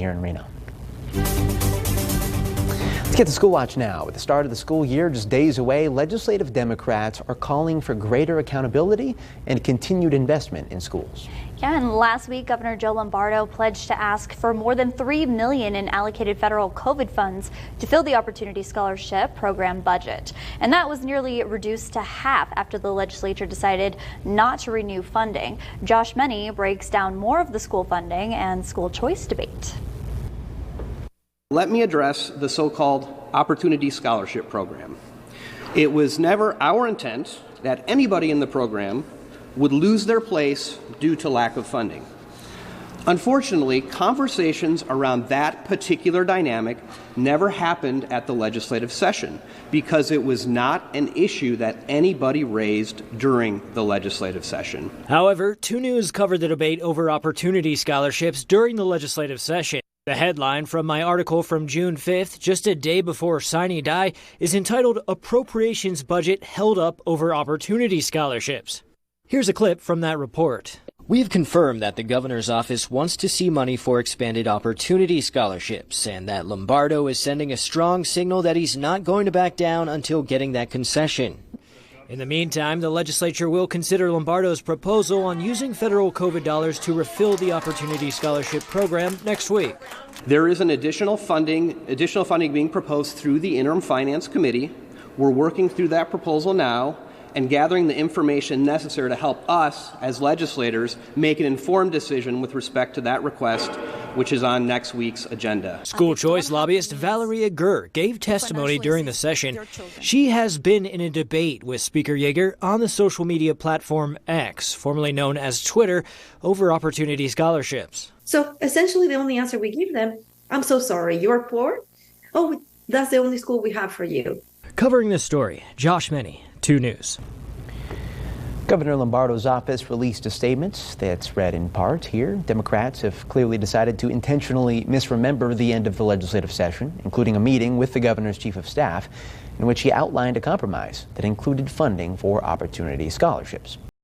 here in Reno. Let's get to School Watch now. With the start of the school year just days away, legislative Democrats are calling for greater accountability and continued investment in schools. Yeah, and last week, Governor Joe Lombardo pledged to ask for more than $3 million in allocated federal COVID funds to fill the Opportunity Scholarship program budget. And that was nearly reduced to half after the legislature decided not to renew funding. Josh Meny breaks down more of the school funding and school choice debate. Let me address the so-called Opportunity Scholarship Program. It was never our intent that anybody in the program would lose their place due to lack of funding. Unfortunately, conversations around that particular dynamic never happened at the legislative session because it was not an issue that anybody raised during the legislative session. However, 2 News covered the debate over opportunity scholarships during the legislative session. The headline from my article from June 5th, just a day before Sine Die, is entitled Appropriations Budget Held Up Over Opportunity Scholarships. Here's a clip from that report. We've confirmed that the governor's office wants to see money for expanded opportunity scholarships, and that Lombardo is sending a strong signal that he's not going to back down until getting that concession. In the meantime, the legislature will consider Lombardo's proposal on using federal COVID dollars to refill the Opportunity Scholarship program next week. There is an additional funding being proposed through the Interim Finance Committee. We're working through that proposal now and gathering the information necessary to help us as legislators make an informed decision with respect to that request, which is on next week's agenda. School choice lobbyist Valeria Gurr gave testimony during the session. She has been in a debate with Speaker Yeager on the social media platform X, formerly known as Twitter, over opportunity scholarships. So essentially the only answer we give them, I'm so sorry, you're poor? Oh, that's the only school we have for you. Covering this story, Josh Meny, 2 News. Governor Lombardo's office released a statement that's read in part here. Democrats have clearly decided to intentionally misremember the end of the legislative session, including a meeting with the governor's chief of staff in which he outlined a compromise that included funding for opportunity scholarships.